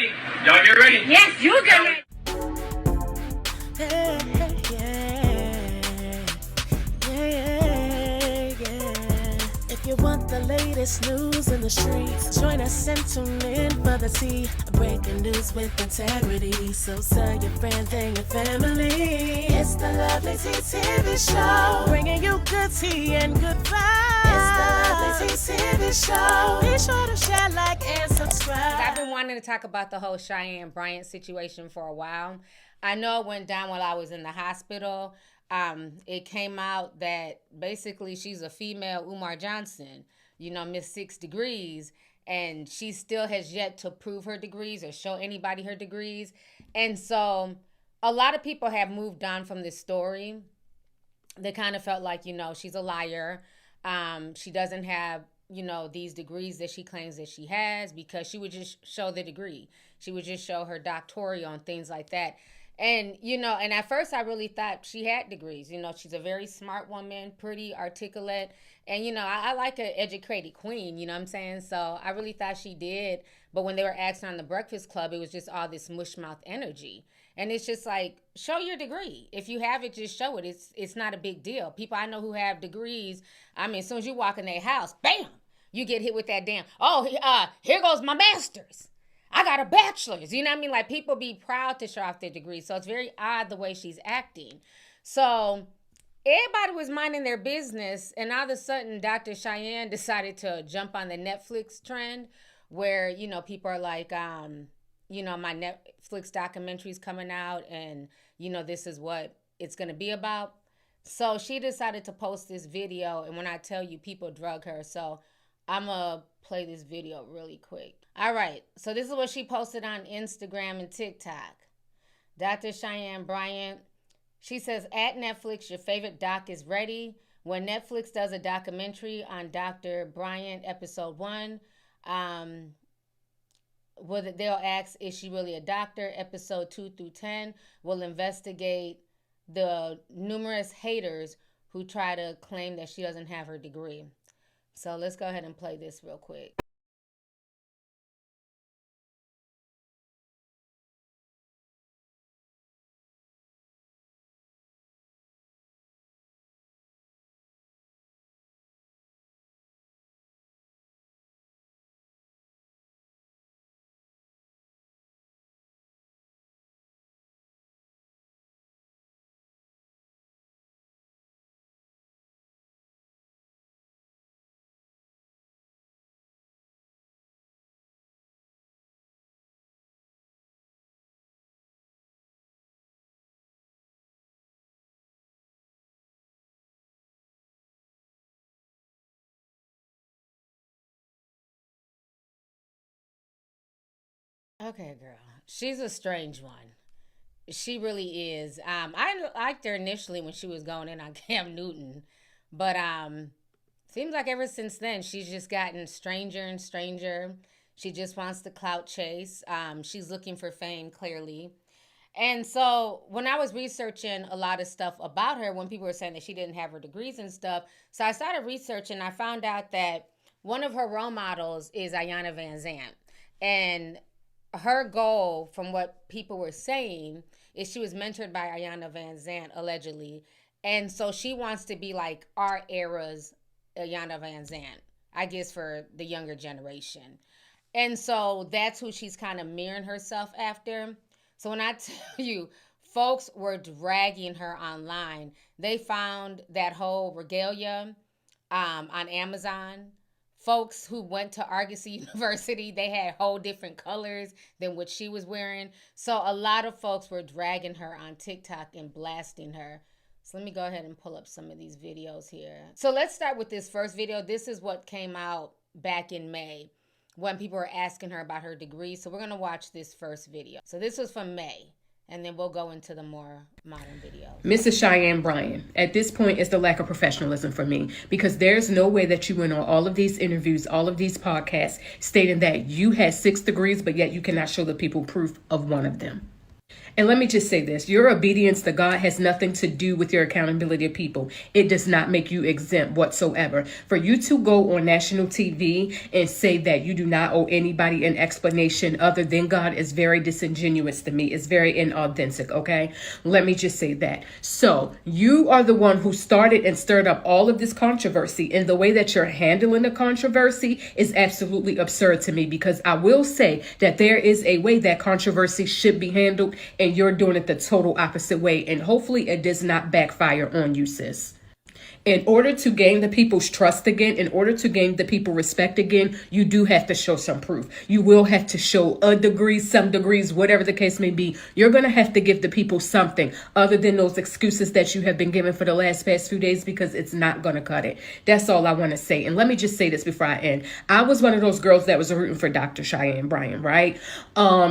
ready? Y'all get ready? Yes, you get ready. If you want the latest news in the streets, join us and tune in for the tea. Breaking news with integrity. So tell your friends and your family. It's the Lovelyti TV show, bringing you good tea and good vibes. It's the Lovelyti TV show. Be sure to share, like, and subscribe. I've been wanting to talk about the whole Cheyenne Bryant situation for a while. I know it went down while I was in the hospital. It came out that basically she's a female Umar Johnson, Miss 6 Degrees, and she still has yet to prove her degrees or show anybody her degrees. And so a lot of people have moved on from this story. They kind of felt like, she's a liar. She doesn't have, these degrees that she claims that she has, because she would just show the degree. She would just show her doctoral and things like that. And, and at first I really thought she had degrees. She's a very smart woman, pretty, articulate. And, I like an educated queen, you know what I'm saying? So I really thought she did. But when they were asking on the Breakfast Club, it was just all this mushmouth energy. And it's just like, show your degree. If you have it, just show it. It's not a big deal. People I know who have degrees, as soon as you walk in their house, bam, you get hit with that damn, here goes my master's. I got a bachelor's, you know what I mean? Like, people be proud to show off their degrees. So it's very odd the way she's acting. So everybody was minding their business, and all of a sudden, Dr. Cheyenne decided to jump on the Netflix trend where, people are like, my Netflix documentary's coming out, and, this is what it's going to be about. So she decided to post this video, and when I tell you, people drug her. So I'm going to play this video really quick. All right, so this is what she posted on Instagram and TikTok. Dr. Cheyenne Bryant, she says, at Netflix, your favorite doc is ready. When Netflix does a documentary on Dr. Bryant, episode 1, they'll ask, is she really a doctor? Episode 2 through 10 will investigate the numerous haters who try to claim that she doesn't have her degree. So let's go ahead and play this real quick. Okay, girl. She's a strange one. She really is. I liked her initially when she was going in on Cam Newton, but seems like ever since then she's just gotten stranger and stranger. She just wants the clout chase. She's looking for fame, clearly. And so when I was researching a lot of stuff about her, when people were saying that she didn't have her degrees and stuff, so I started researching. I found out that one of her role models is Ayanna Van Zant, and her goal, from what people were saying, is she was mentored by Ayanna Van Zant, allegedly. And so she wants to be like our era's Ayanna Van Zant, I guess, for the younger generation. And so that's who she's kind of mirroring herself after. So when I tell you, folks were dragging her online. They found that whole regalia on Amazon. Folks who went to Argosy University, they had whole different colors than what she was wearing. So a lot of folks were dragging her on TikTok and blasting her. So let me go ahead and pull up some of these videos here. So let's start with this first video. This is what came out back in May when people were asking her about her degree. So we're going to watch this first video. So this was from May. And then we'll go into the more modern videos. Mrs. Cheyenne Bryant, at this point, it's the lack of professionalism for me, because there's no way that you went on all of these interviews, all of these podcasts, stating that you had 6 degrees, but yet you cannot show the people proof of one of them. And let me just say this, your obedience to God has nothing to do with your accountability of people. It does not make you exempt whatsoever. For you to go on national TV and say that you do not owe anybody an explanation other than God is very disingenuous to me. It's very inauthentic, okay? Let me just say that. So you are the one who started and stirred up all of this controversy, and the way that you're handling the controversy is absolutely absurd to me, because I will say that there is a way that controversy should be handled, and you're doing it the total opposite way. And hopefully it does not backfire on you, sis. In order to gain the people's trust again, in order to gain the people respect again, you do have to show some proof. You will have to show a degree, some degrees, whatever the case may be. You're going to have to give the people something other than those excuses that you have been given for the past few days, because it's not going to cut it. That's all I want to say. And let me just say this before I end. I was one of those girls that was rooting for Dr. Cheyenne Bryant, right?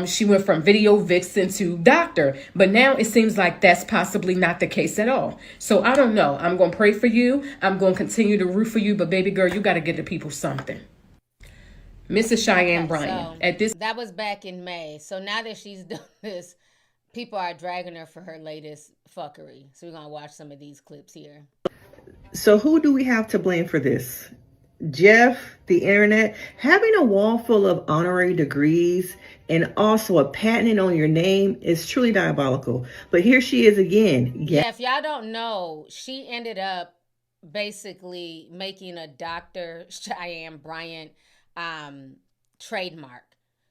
She went from video vixen to doctor, but now it seems like that's possibly not the case at all. So I don't know. I'm going to pray for you. I'm going to continue to root for you, but baby girl, you got to get the people something. Mrs. Cheyenne Bryant. That was back in May. So now that she's done this, people are dragging her for her latest fuckery. So we're going to watch some of these clips here. So who do we have to blame for this? Jeff, the internet, having a wall full of honorary degrees and also a patent on your name is truly diabolical. But here she is again. Yeah, if y'all don't know, she ended up basically making a Dr. Cheyenne Bryant trademark.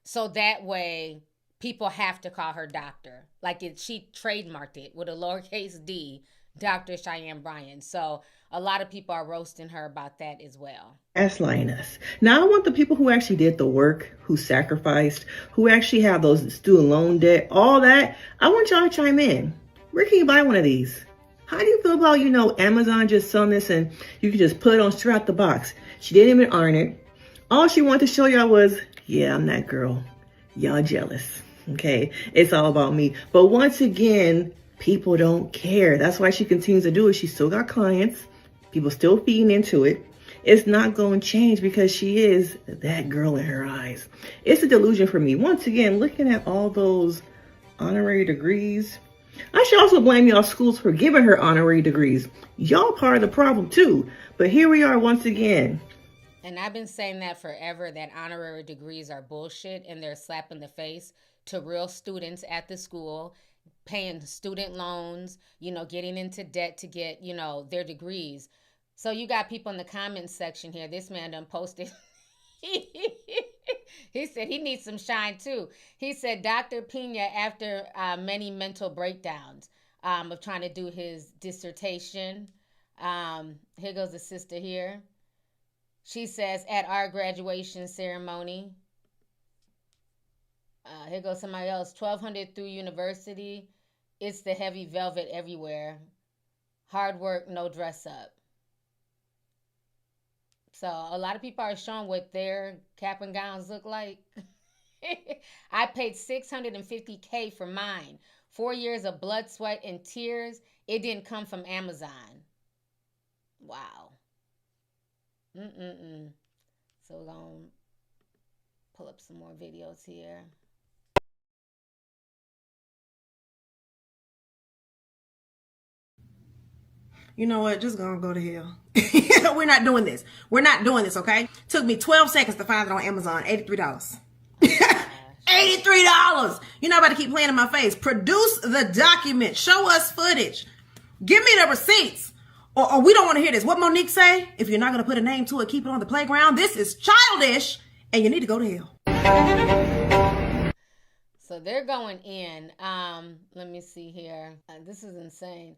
So that way people have to call her doctor. Like she trademarked it with a lowercase d, Dr. Cheyenne Bryant. So a lot of people are roasting her about that as well. Gaslighting us. Now I want the people who actually did the work, who sacrificed, who actually have those student loan debt, all that. I want y'all to chime in. Where can you buy one of these? How do you feel about, Amazon just selling this and you can just put it on straight out the box? She didn't even earn it. All she wanted to show y'all was, yeah, I'm that girl. Y'all jealous. Okay. It's all about me. But once again, people don't care. That's why she continues to do it. She still got clients. People still feeding into it. It's not going to change because she is that girl in her eyes. It's a delusion for me. Once again, looking at all those honorary degrees. I should also blame y'all schools for giving her honorary degrees. Y'all part of the problem too. But here we are once again. And I've been saying that forever, that honorary degrees are bullshit and they're a slap in the face to real students at the school, paying student loans, getting into debt to get, their degrees. So you got people in the comments section here. This man done posted. He said he needs some shine too. He said Dr. Pena, after many mental breakdowns of trying to do his dissertation. Here goes the sister here. She says, at our graduation ceremony. Here goes somebody else. 1200 through university. It's the heavy velvet everywhere. Hard work, no dress up. So a lot of people are showing what their cap and gowns look like. I paid $650K for mine. 4 years of blood, sweat, and tears. It didn't come from Amazon. Wow. So we're going to pull up some more videos here. You know what? Just gonna go to hell. We're not doing this. We're not doing this, okay? Took me 12 seconds to find it on Amazon. $83. $83. You're not about to keep playing in my face. Produce the document. Show us footage. Give me the receipts. Or we don't want to hear this. What Monique say? If you're not going to put a name to it, keep it on the playground. This is childish and you need to go to hell. So they're going in. Let me see here. This is insane.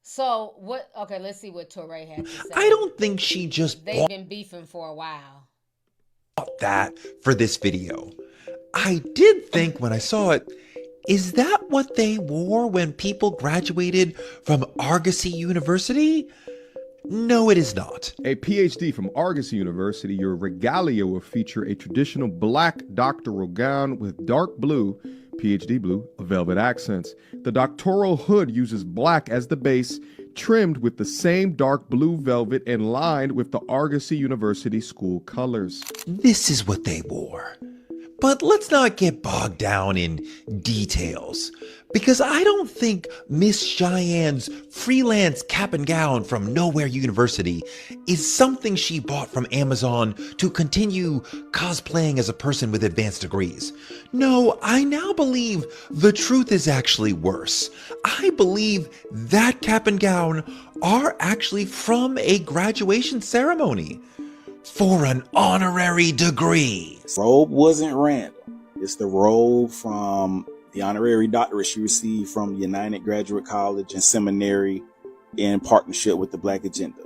So what? Okay, let's see what Torre had to say. I don't think she just They've been beefing for a while. Bought that for this video. I did think when I saw it, is that what they wore when people graduated from Argosy University? No, it is not. A PhD from Argosy University, your regalia will feature a traditional black doctoral gown with dark blue, PhD blue, velvet accents. The doctoral hood uses black as the base, trimmed with the same dark blue velvet and lined with the Argosy University school colors. This is what they wore. But let's not get bogged down in details, because I don't think Miss Cheyenne's freelance cap and gown from Nowhere University is something she bought from Amazon to continue cosplaying as a person with advanced degrees. No, I now believe the truth is actually worse. I believe that cap and gown are actually from a graduation ceremony for an honorary degree. Robe wasn't random. It's the robe from the honorary doctorate she received from United Graduate College and Seminary in partnership with the Black Agenda.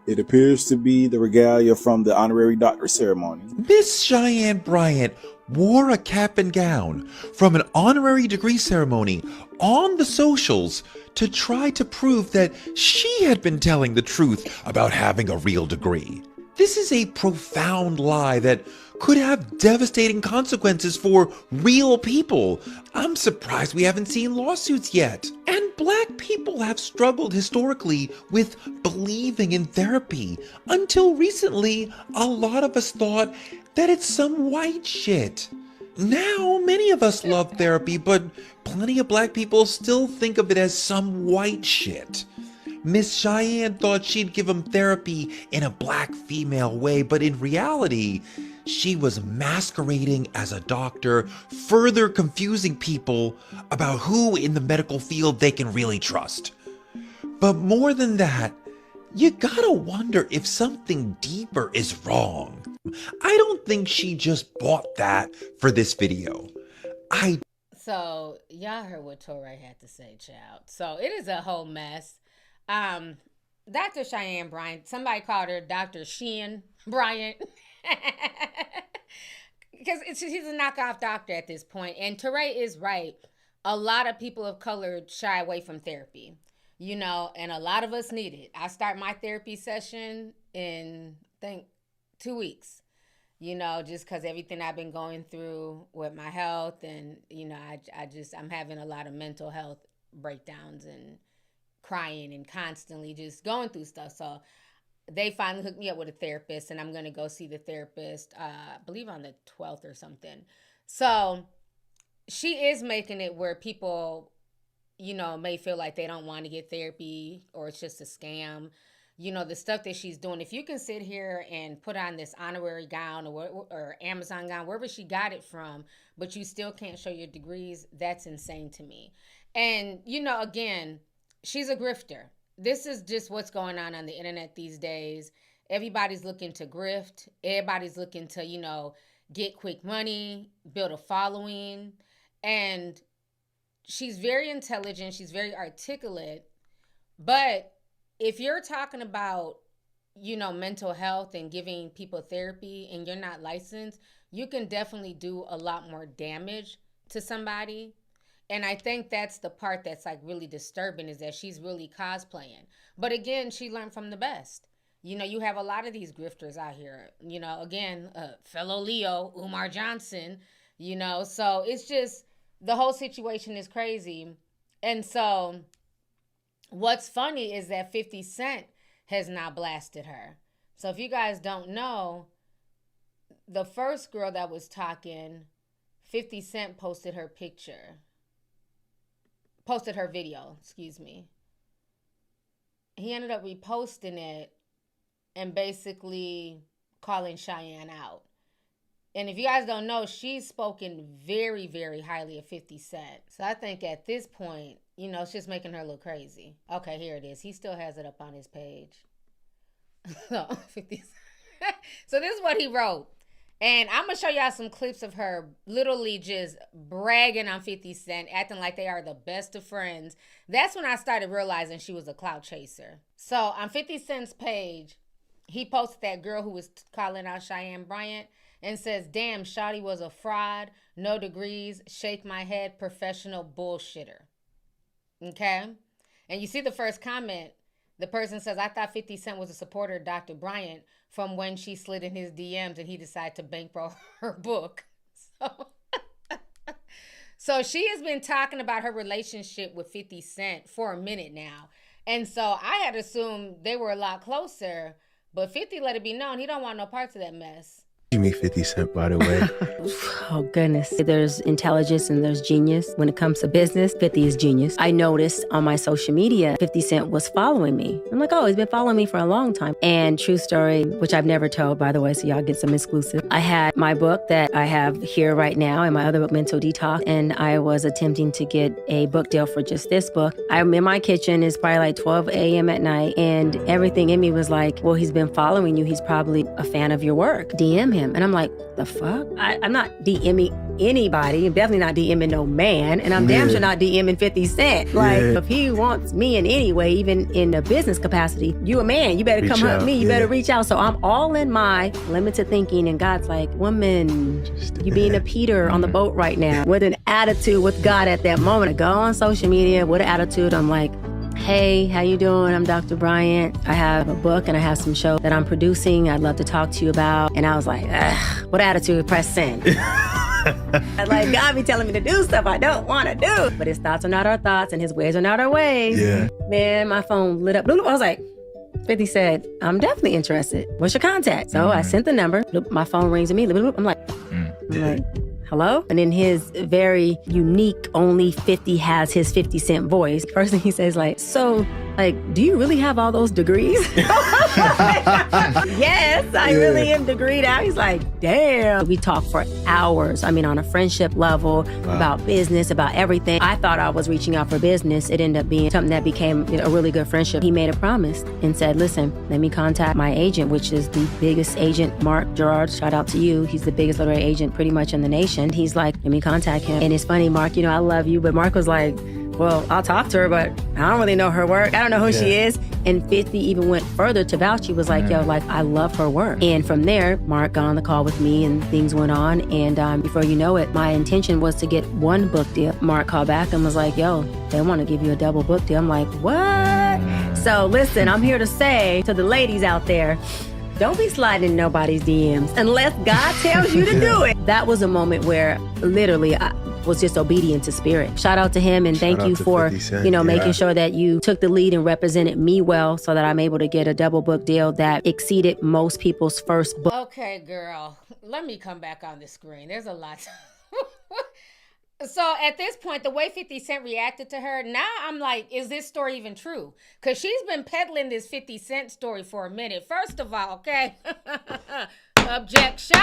It appears to be the regalia from the honorary doctorate ceremony. Miss Cheyenne Bryant wore a cap and gown from an honorary degree ceremony on the socials to try to prove that she had been telling the truth about having a real degree. This is a profound lie that could have devastating consequences for real people. I'm surprised we haven't seen lawsuits yet. And Black people have struggled historically with believing in therapy. Until recently, a lot of us thought that it's some white shit. Now, many of us love therapy, but plenty of Black people still think of it as some white shit. Miss Cheyenne thought she'd give him therapy in a Black female way, but in reality, she was masquerading as a doctor, further confusing people about who in the medical field they can really trust. But more than that, you gotta wonder if something deeper is wrong. I don't think she just bought that for this video. So y'all heard what Torrey had to say, child. So it is a whole mess. Dr. Cheyenne Bryant, somebody called her Dr. Cheyenne Bryant. Because she's a knockoff doctor at this point. And Teray is right. A lot of people of color shy away from therapy, you know, and a lot of us need it. I start my therapy session in, I think, 2 weeks, you know, just because everything I've been going through with my health. And, you know, I'm having a lot of mental health breakdowns and crying and constantly just going through stuff. So they finally hooked me up with a therapist, and I'm going to go see the therapist, I believe on the 12th or something. So she is making it where people, you know, may feel like they don't want to get therapy or it's just a scam. You know, the stuff that she's doing, if you can sit here and put on this honorary gown or Amazon gown, wherever she got it from, but you still can't show your degrees, that's insane to me. And, you know, again, she's a grifter. This is just what's going on the internet these days. Everybody's looking to grift. Everybody's looking to, you know, get quick money, build a following. And she's very intelligent. She's very articulate. But if you're talking about, you know, mental health and giving people therapy and you're not licensed, you can definitely do a lot more damage to somebody. And I think that's the part that's like really disturbing, is that she's really cosplaying. But again, she learned from the best. You know, you have a lot of these grifters out here. You know, again, fellow Leo, Umar Johnson, you know. So it's just, the whole situation is crazy. And so what's funny is that 50 Cent has now blasted her. So if you guys don't know, the first girl that was talking, 50 Cent posted her video, excuse me. He ended up reposting it and basically calling Cheyenne out. And if you guys don't know, she's spoken very, very highly of 50 Cent. So I think at this point, you know, it's just making her look crazy. Okay, here it is. He still has it up on his page. So, 50 Cent. So this is what he wrote. And I'm going to show y'all some clips of her literally just bragging on 50 Cent, acting like they are the best of friends. That's when I started realizing she was a clout chaser. So on 50 Cent's page, he posted that girl who was calling out Cheyenne Bryant and says, "Damn, shawty was a fraud, no degrees, shake my head, professional bullshitter." Okay? And you see the first comment. The person says, "I thought 50 Cent was a supporter of Dr. Bryant from when she slid in his DMs and he decided to bankroll her book." So she has been talking about her relationship with 50 Cent for a minute now. And so I had assumed they were a lot closer, but 50 let it be known he don't want no parts of that mess. You meet 50 Cent, by the way. Oh, goodness. There's intelligence and there's genius. When it comes to business, 50 is genius. I noticed on my social media, 50 Cent was following me. I'm like, oh, he's been following me for a long time. And true story, which I've never told, by the way, so y'all get some exclusive. I had my book that I have here right now and my other book, Mental Detox, and I was attempting to get a book deal for just this book. I'm in my kitchen. It's probably like 12 a.m. at night, and everything in me was like, well, he's been following you. He's probably a fan of your work. DM him. And I'm like, the fuck? I'm not DMing anybody. I'm definitely not DMing no man. And I'm damn sure not DMing 50 Cent. Like, if he wants me in any way, even in a business capacity, you a man. You better come hunt me. You better reach out. So I'm all in my limited thinking. And God's like, woman, you being a Peter on the boat right now with an attitude with God at that moment. I go on social media with an attitude. I'm like, hey, how you doing? I'm Dr. Bryant. I have a book and I have some show that I'm producing. I'd love to talk to you about. And I was like, what attitude? Press send. Like, God be telling me to do stuff I don't want to do. But his thoughts are not our thoughts and his ways are not our ways. Yeah. Man, my phone lit up. I was like, 50 said, I'm definitely interested. What's your contact? So I sent the number. My phone rings immediately. I'm like, hello? And in his very unique, only 50 has his 50 Cent voice. First thing he says, like, so, like, do you really have all those degrees? Yes, I really am degreed out. He's like, damn. We talk for hours. I mean, on a friendship level, about business, about everything. I thought I was reaching out for business. It ended up being something that became a really good friendship. He made a promise and said, listen, let me contact my agent, which is the biggest agent, Mark Gerard. Shout out to you. He's the biggest literary agent pretty much in the nation. He's like, let me contact him. And it's funny, Mark, you know, I love you. But Mark was like, well, I'll talk to her, but I don't really know her work. I don't know who she is. And 50 even went further to vouch. He was like, yo, like, I love her work. And from there, Mark got on the call with me and things went on. And before you know it, my intention was to get one book deal. Mark called back and was like, yo, they want to give you a double book deal. I'm like, what? So listen, I'm here to say to the ladies out there, don't be sliding in nobody's DMs unless God tells you to do it. That was a moment where literally I was just obedient to spirit. Shout out to him and thank you for, making sure that you took the lead and represented me well so that I'm able to get a double book deal that exceeded most people's first book. Okay, girl, let me come back on the screen. There's a lot. So at this point, the way 50 Cent reacted to her, now I'm like, is this story even true? Because she's been peddling this 50 Cent story for a minute. First of all, okay, objection,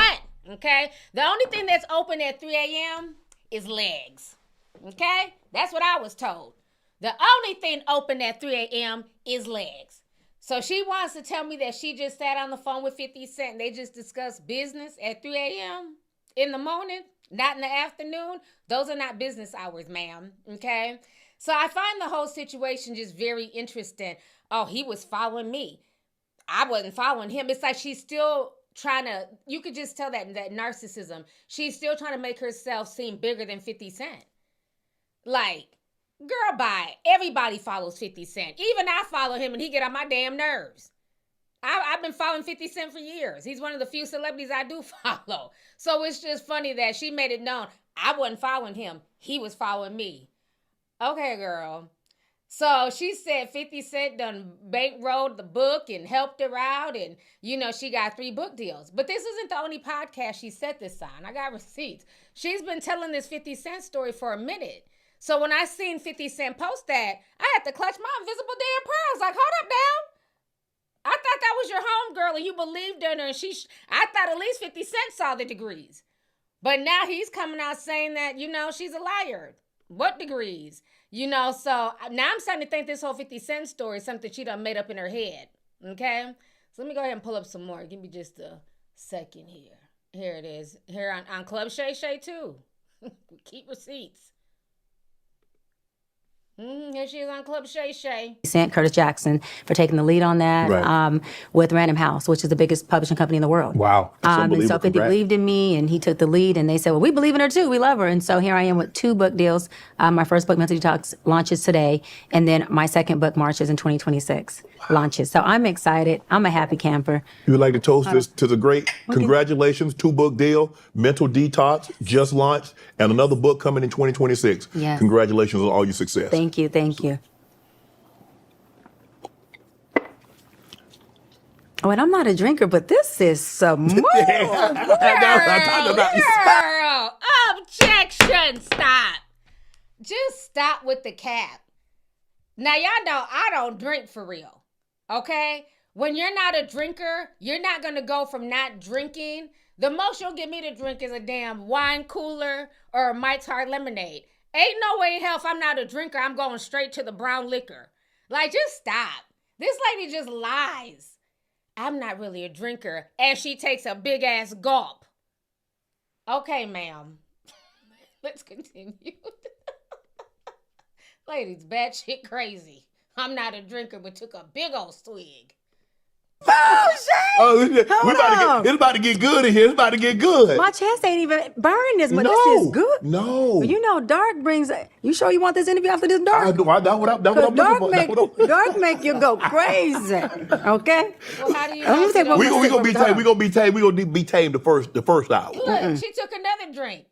okay? The only thing that's open at 3 a.m. is legs, okay? That's what I was told. The only thing open at 3 a.m. is legs. So she wants to tell me that she just sat on the phone with 50 Cent and they just discussed business at 3 a.m. in the morning? Not in the afternoon. Those are not business hours, ma'am. Okay? So I find the whole situation just very interesting. Oh, he was following me. I wasn't following him. It's like she's still trying to, you could just tell that narcissism. She's still trying to make herself seem bigger than 50 Cent. Like, girl, bye. Everybody follows 50 Cent. Even I follow him and he get on my damn nerves. I've been following 50 Cent for years. He's one of the few celebrities I do follow. So it's just funny that she made it known I wasn't following him. He was following me. Okay, girl. So she said 50 Cent done bankrolled the book and helped her out. And, she got 3 book deals. But this isn't the only podcast she said this on. I got receipts. She's been telling this 50 Cent story for a minute. So when I seen 50 Cent post that, I had to clutch my invisible damn pearls. Like, hold up now. I thought that was your homegirl and you believed in her. And I thought at least 50 Cent saw the degrees. But now he's coming out saying that, she's a liar. What degrees? So now I'm starting to think this whole 50 Cent story is something she done made up in her head. Okay? So let me go ahead and pull up some more. Give me just a second here. Here it is. Here on Club Shay Shay too. Keep receipts. Here she is on Club Shay Shay. Sent Curtis Jackson for taking the lead on that with Random House, which is the biggest publishing company in the world. Wow. And so 50 believed in me and he took the lead and they said, well, we believe in her too. We love her. And so here I am with 2 book deals. My first book, Mental Detox, launches today. And then my second book, Marches in 2026, launches. So I'm excited. I'm a happy camper. You would like to toast this to the great. Okay. Congratulations, 2 book deal, Mental Detox, just launched, and another book coming in 2026. Yes. Congratulations on all your success. Thank you. Thank you. Oh, and I'm not a drinker, but this is some more. Girl, objection, stop. Just stop with the cap. Now, y'all know I don't drink for real, okay? When you're not a drinker, you're not going to go from not drinking. The most you'll get me to drink is a damn wine cooler or a Mike's Hard Lemonade. Ain't no way in hell if I'm not a drinker, I'm going straight to the brown liquor. Like, just stop. This lady just lies. I'm not really a drinker, and she takes a big-ass gulp. Okay, ma'am. Let's continue. Ladies, batshit crazy. I'm not a drinker, but took a big old swig. It's about to get good in here. It's about to get good. My chest ain't even burning this, but this is good. No. You know, dark brings. You sure you want this interview after this dark? I do. That's what I'm looking for. Dark make you go crazy. Okay. Well, how do you Let me take one We more gonna be sip. tamed. We gonna be tamed. We gonna be tamed the first hour. Look, she took another drink.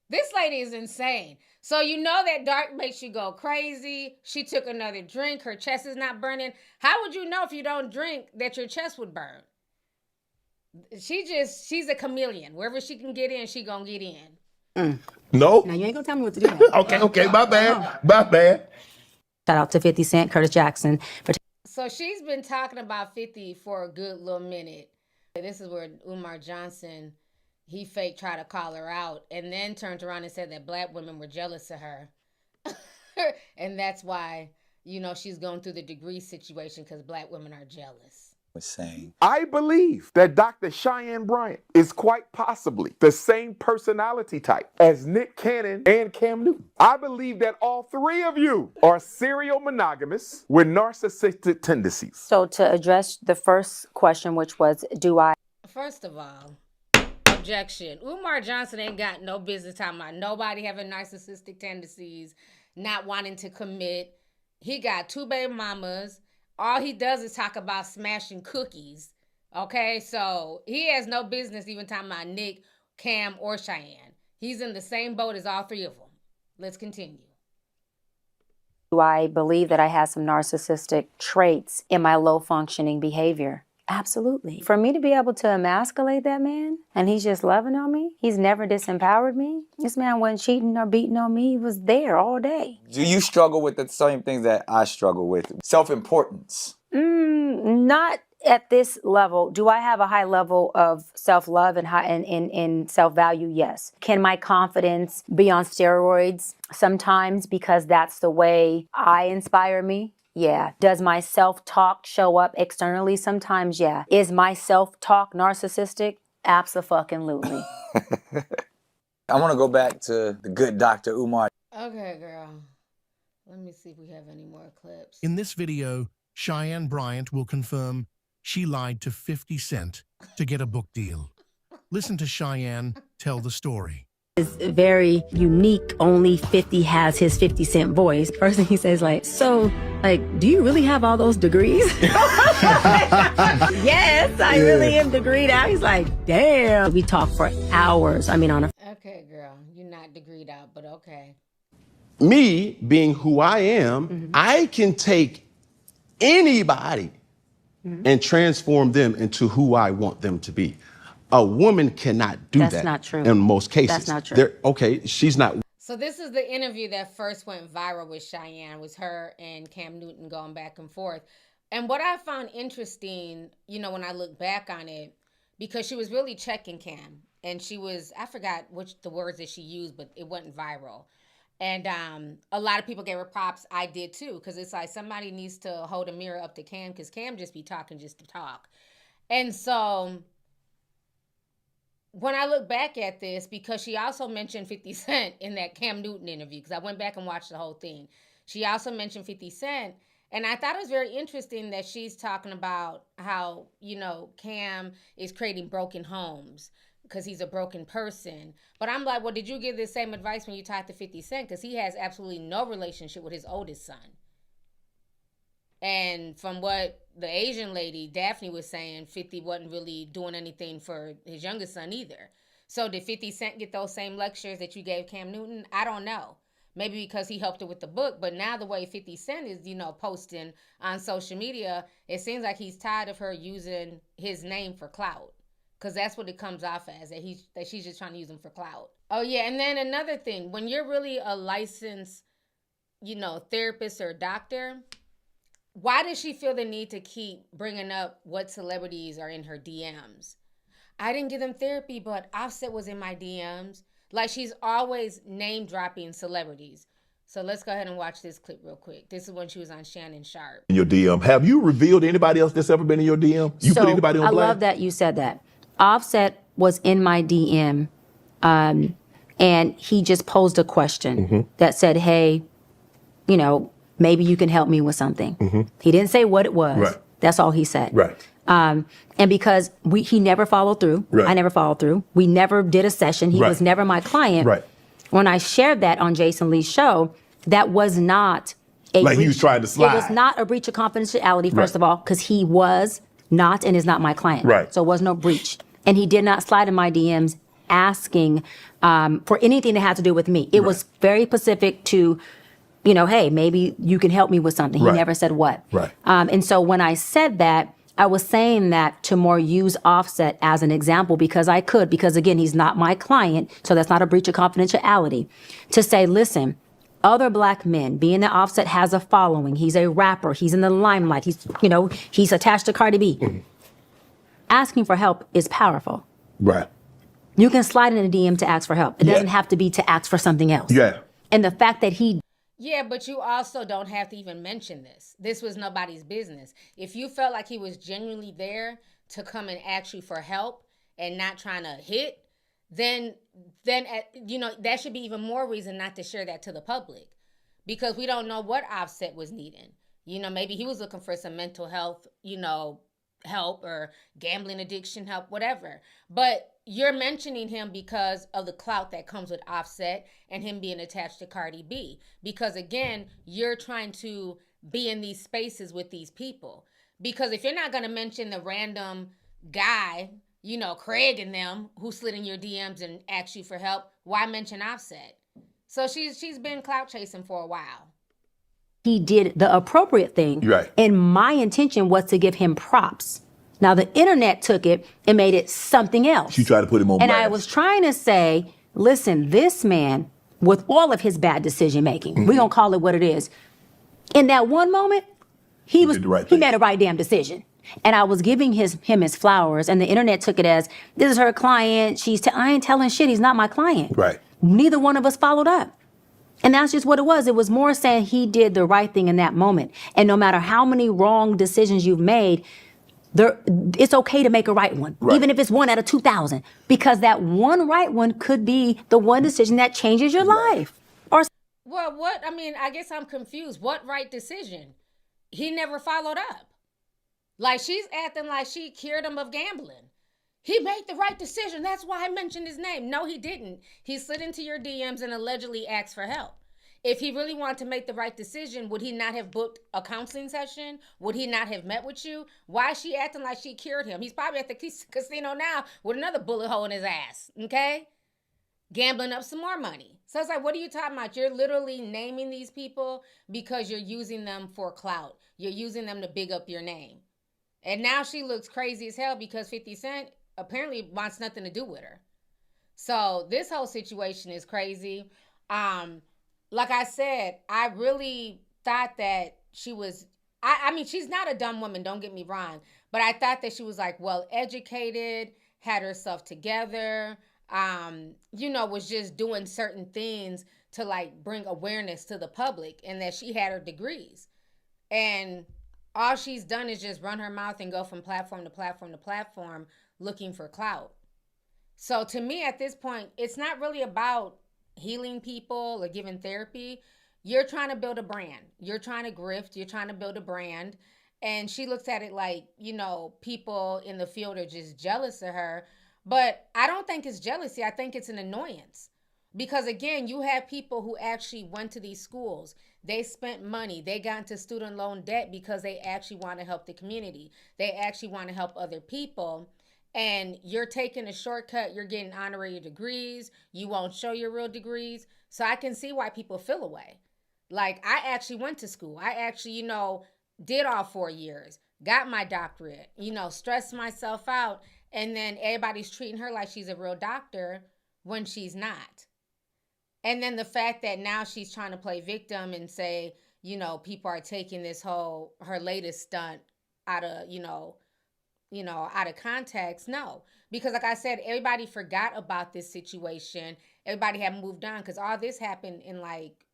This lady is insane. So you know that dark makes you go crazy. She took another drink. Her chest is not burning. How would you know if you don't drink that your chest would burn? She's a chameleon. Wherever she can get in, she gonna get in. No. Now you ain't gonna tell me what to do. Okay. My bad. Shout out to 50 Cent, Curtis Jackson for. So she's been talking about 50 for a good little minute. This is where Umar Johnson, he fake tried to call her out and then turned around and said that black women were jealous of her. And that's why, she's going through the degree situation because black women are jealous. Was saying, I believe that Dr. Cheyenne Bryant is quite possibly the same personality type as Nick Cannon and Cam Newton. I believe that all three of you are serial monogamists with narcissistic tendencies. So to address the first question, which was, do I? First of all, objection. Umar Johnson ain't got no business talking about nobody having narcissistic tendencies, not wanting to commit. He got 2 baby mamas. All he does is talk about smashing cookies. Okay, so he has no business even talking about Nick, Cam, or Cheyenne. He's in the same boat as all three of them. Let's continue. Do I believe that I have some narcissistic traits in my low functioning behavior? Absolutely. For me to be able to emasculate that man and he's just loving on me, he's never disempowered me. This man wasn't cheating or beating on me. He was there all day. Do you struggle with the same things that I struggle with? Self-importance. Not at this level. Do I have a high level of self-love and self-value? Yes. Can my confidence be on steroids sometimes because that's the way I inspire me? Yeah. Does my self-talk show up externally sometimes? Yeah. Is my self-talk narcissistic? Abso-fucking-lutely. I want to go back to the good Dr. Umar. Okay, girl. Let me see if we have any more clips. In this video, Cheyenne Bryant will confirm she lied to 50 Cent to get a book deal. Listen to Cheyenne tell the story. It's very unique. Only 50 has his 50 Cent voice. First thing he says, do you really have all those degrees? Yes, I really am degreed out. He's like, damn. We talk for hours. Okay, girl. You're not degreed out, but okay. Me being who I am, I can take anybody and transform them into who I want them to be. A woman cannot do that. That's not true. In most cases. That's not true. Okay, she's not. So this is the interview that first went viral with Cheyenne, was her and Cam Newton going back and forth. And what I found interesting, when I look back on it, because she was really checking Cam. And she was, I forgot the words that she used, but it went viral. And a lot of people gave her props. I did too, because it's like somebody needs to hold a mirror up to Cam, because Cam just be talking just to talk. And so when I look back at this, because she also mentioned 50 Cent in that Cam Newton interview, because I went back and watched the whole thing. She also mentioned 50 Cent. And I thought it was very interesting that she's talking about how, Cam is creating broken homes because he's a broken person. But I'm like, well, did you give this same advice when you talked to 50 Cent? Because he has absolutely no relationship with his oldest son. And from what the Asian lady, Daphne, was saying, 50 wasn't really doing anything for his youngest son either. So did 50 Cent get those same lectures that you gave Cam Newton? I don't know. maybe because he helped her with the book. But now the way 50 Cent is, posting on social media, it seems like he's tired of her using his name for clout. Because that's what it comes off as, that she's just trying to use him for clout. Oh, yeah, and then another thing, when you're really a licensed, therapist or doctor, why does she feel the need to keep bringing up what celebrities are in her DMs? I didn't give them therapy, but Offset was in my DMs. Like, she's always name-dropping celebrities. So let's go ahead and watch this clip real quick. This is when she was on Shannon Sharp. In your DM, have you revealed anybody else that's ever been in your DM? You put anybody on blast? I love that you said that. Offset was in my DM, and he just posed a question that said, hey, maybe you can help me with something. He didn't say what it was. Right. That's all he said. Right. And because he never followed through, Right. I never followed through. We never did a session. He Right. was never my client. Right. When I shared that on Jason Lee's show, that was not a Like he was trying to slide. It was not a breach of confidentiality, first Right. of all, because he was not and is not my client. Right. So it was no breach. And he did not slide in my DMs asking for anything that had to do with me. It was very specific to, hey, maybe you can help me with something. He Right. never said what. Right. And so when I said that, I was saying that to more use Offset as an example because again, he's not my client, so that's not a breach of confidentiality. To say, listen, other black men, being that Offset has a following, he's a rapper, he's in the limelight, he's attached to Cardi B. Asking for help is powerful. Right. You can slide in a DM to ask for help. It doesn't have to be to ask for something else. Yeah. And the fact that he Yeah, but you also don't have to even mention this. This was nobody's business. If you felt like he was genuinely there to come and ask you for help and not trying to hit, then that should be even more reason not to share that to the public, because we don't know what Offset was needing. Maybe he was looking for some mental health, help or gambling addiction help, whatever. But you're mentioning him because of the clout that comes with Offset and him being attached to Cardi B. Because again, you're trying to be in these spaces with these people. Because if you're not going to mention the random guy, Craig and them, who slid in your DMs and asked you for help, why mention Offset? So she's been clout chasing for a while. He did the appropriate thing. Right. And my intention was to give him props. Now, the internet took it and made it something else. She tried to put him on And blast. I was trying to say, listen, this man, with all of his bad decision making, we're going to call it what it is. In that one moment, he made a right damn decision. And I was giving him his flowers, and the internet took it as, this is her client. I ain't telling shit. He's not my client. Right. Neither one of us followed up. And that's just what it was. It was more saying he did the right thing in that moment. And no matter how many wrong decisions you've made, it's okay to make a right one, even if it's 1 out of 2,000, because that one right one could be the one decision that changes your life. Well, I guess I'm confused. What right decision? He never followed up. Like, she's acting like she cured him of gambling. He made the right decision. That's why I mentioned his name. No, he didn't. He slid into your DMs and allegedly asked for help. If he really wanted to make the right decision, would he not have booked a counseling session? Would he not have met with you? Why is she acting like she cured him? He's probably at the casino now with another bullet hole in his ass, okay? Gambling up some more money. So it's like, what are you talking about? You're literally naming these people because you're using them for clout. You're using them to big up your name. And now she looks crazy as hell because 50 Cent apparently wants nothing to do with her. So this whole situation is crazy. Like I said, I really thought that she was, I mean, she's not a dumb woman, don't get me wrong, but I thought that she was like well educated, had herself together, was just doing certain things to like bring awareness to the public, and that she had her degrees. And all she's done is just run her mouth and go from platform to platform to platform looking for clout. So to me at this point, it's not really about healing people or giving therapy. You're trying to build a brand. You're trying to grift. You're trying to build a brand. And she looks at it like, people in the field are just jealous of her. But I don't think it's jealousy. I think it's an annoyance. Because again, you have people who actually went to these schools. They spent money. They got into student loan debt because they actually want to help the community. They actually want to help other people. and you're taking a shortcut, you're getting honorary degrees, you won't show your real degrees. So I can see why people feel away. Like, I actually went to school. I actually, you know, did all 4 years, got my doctorate, you know, stressed myself out. And then everybody's treating her like she's a real doctor when she's not. And then the fact that now she's trying to play victim and say, you know, people are taking this whole, her latest stunt out of, out of context. No, because like I said, everybody forgot about this situation. Everybody had moved on because all this happened in like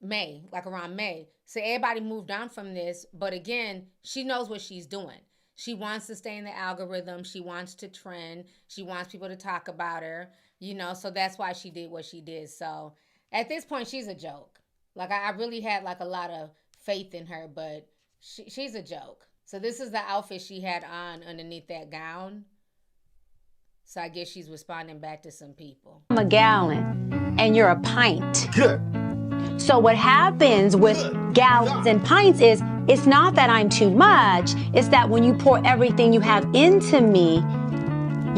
May, like around May. So everybody moved on from this. But again, she knows what she's doing. She wants to stay in the algorithm. She wants to trend. She wants people to talk about her, you know, so that's why she did what she did. So at this point, she's a joke. Like, I really had like a lot of faith in her, but she's a joke. So this is the outfit she had on underneath that gown. So I guess she's responding back to some people. I'm a gallon and you're a pint. Good. So what happens with gallons and pints is, it's not that I'm too much, it's that when you pour everything you have into me,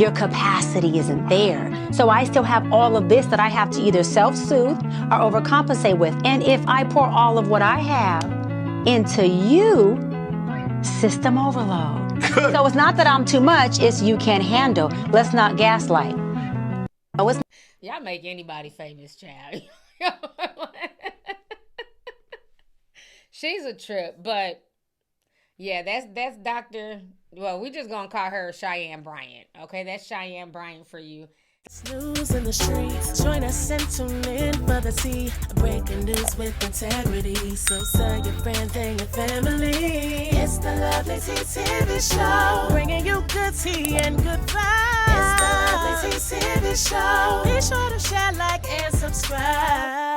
your capacity isn't there. So I still have all of this that I have to either self-soothe or overcompensate with. And if I pour all of what I have into you, system overload. So it's not that I'm too much, it's you can't handle. Let's not gaslight. Y'all make anybody famous, child. She's a trip, but yeah, that's Dr. Well, we just gonna call her Cheyenne Bryant. Okay, that's Cheyenne Bryant for you. News in the streets. Join us and tune in for the tea. Breaking news with integrity. So tell your friends and your family. It's the Lovelyti TV show. Bringing you good tea and good vibes. It's the Lovelyti TV show. Be sure to share, like, and subscribe.